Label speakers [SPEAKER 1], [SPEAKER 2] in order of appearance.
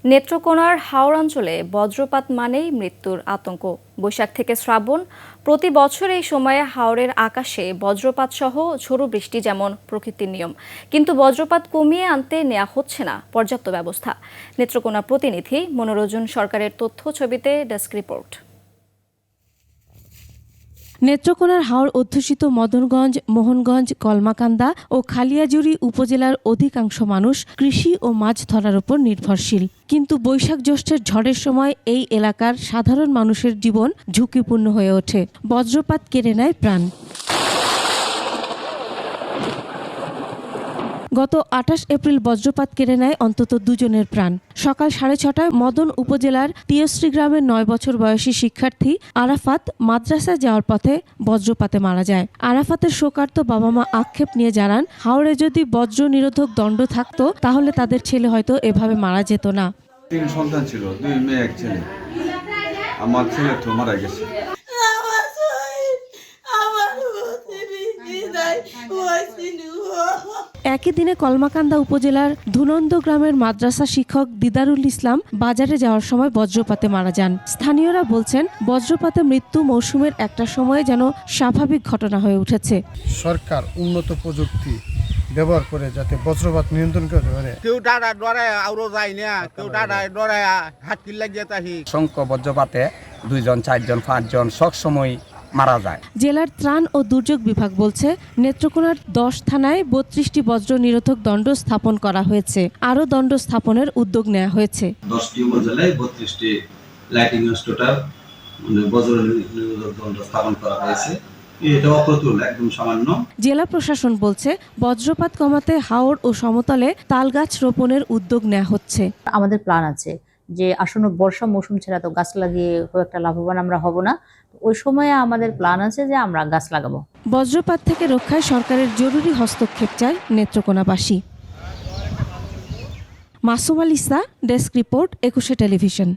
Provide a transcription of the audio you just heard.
[SPEAKER 1] নেত্রকোনার হাওর অঞ্চলে বজ্রপাত মানেই মৃত্যুর আতঙ্ক। বৈশাখ থেকে শ্রাবণ প্রতি বছর এই সময়ে হাওরের আকাশে বজ্রপাত সহ ঝোড়ো বৃষ্টি যেমন প্রকৃতির নিয়ম, কিন্তু বজ্রপাত কমিয়ে আনতে নেওয়া হচ্ছে না পর্যাপ্ত ব্যবস্থা। নেত্রকোনা প্রতিনিধি মনোরঞ্জন সরকারের তথ্য ছবিতে ডেস্ক রিপোর্ট।
[SPEAKER 2] নেত্রকোনার হাওর অধ্যুষিত মদনগঞ্জ, মোহনগঞ্জ, কলমাকান্দা ও খালিয়াজুড়ি উপজেলার অধিকাংশ মানুষ কৃষি ও মাছ ধরার উপর নির্ভরশীল। কিন্তু বৈশাখ জ্যৈষ্ঠের ঝড়ের সময় এই এলাকার সাধারণ মানুষের জীবন ঝুঁকিপূর্ণ হয়ে ওঠে। বজ্রপাত কেড়ে নেয় প্রাণ। গত ২৮ এপ্রিল বজ্রপাত কেড়ে নেয় অন্তত দুজনের প্রাণ। সকাল 6:30টায় মদন উপজেলার টিয়শ্রী গ্রামের 9 বছর বয়সী শিক্ষার্থী আরাফাত মাদ্রাসায় যাওয়ার পথে বজ্রপাতে মারা যায়। আরাফাতের শোকার্ত বাবা মা আক্ষেপ নিয়ে জানান, হাওরে যদি বজ্র নিরোধক দণ্ড থাকতো তাহলে তাদের ছেলে হয়তো এভাবে মারা যেত না।
[SPEAKER 3] 3 সন্তান ছিল, 2 মেয়ে 1 ছেলে। আমার ছেলে তো মারা গেছে।
[SPEAKER 2] একই দিনে কলমাকান্দা উপজেলার ধুনন্দ গ্রামের মাদ্রাসা শিক্ষক দিদারুল ইসলাম বাজারে যাওয়ার সময় বজ্রপাতে মারা যান। স্থানীয়রা বলছেন, বজ্রপাতে মৃত্যু মৌসুমের একটা সময়ে যেন স্বাভাবিক ঘটনা হয়ে উঠেছে।
[SPEAKER 4] সরকার উন্নত প্রযুক্তি ব্যবহার করে যাতে বজ্রপাত নিয়ন্ত্রণ করতে পারে।
[SPEAKER 5] কেউ ডাড়া ডরায় আউরো যায় না, কেউ ডাড়ায় ডরায় হাত কিল্লা যেতাহি।
[SPEAKER 6] সংখ্য বজ্রপাতে 2 জন 4 জন 5 জন সবসময় মারা যায়।
[SPEAKER 2] জেলার ত্রাণ ও দুর্যোগ বিভাগ বলছে, নেত্রকোনার 10 থানায় 32টি বজ্র নিরোধক দণ্ড স্থাপন করা হয়েছে। আরও দণ্ড স্থাপনের উদ্যোগ নেওয়া হয়েছে।
[SPEAKER 7] 10টি উপজেলায় 32টি লাইটিং স্টোটার বজ্র নিরোধক দণ্ড স্থাপন করা হয়েছে। এটা অপ্রতুল, একদম সামান্য।
[SPEAKER 2] জেলা প্রশাসন বলছে, বজ্রপাত কমাতে হাওর ও সমতলে তালগাছ রোপণের উদ্যোগ নেওয়া হচ্ছে।
[SPEAKER 8] আমাদের প্ল্যান আছে যে আসন্ন বর্ষা মৌসুম ছাড়া তো গাছ লাগিয়ে খুব একটা লাভবান আমরা হব না। ওই সময়ে আমাদের প্ল্যান আছে যে আমরা গাছ লাগাবো।
[SPEAKER 2] বজ্রপাত থেকে রক্ষায় সরকারের জরুরি হস্তক্ষেপ চায় নেত্রকোনাবাসী। মাসুম আল ইসা, ডেস্ক রিপোর্ট, 21 টেলিভিশন।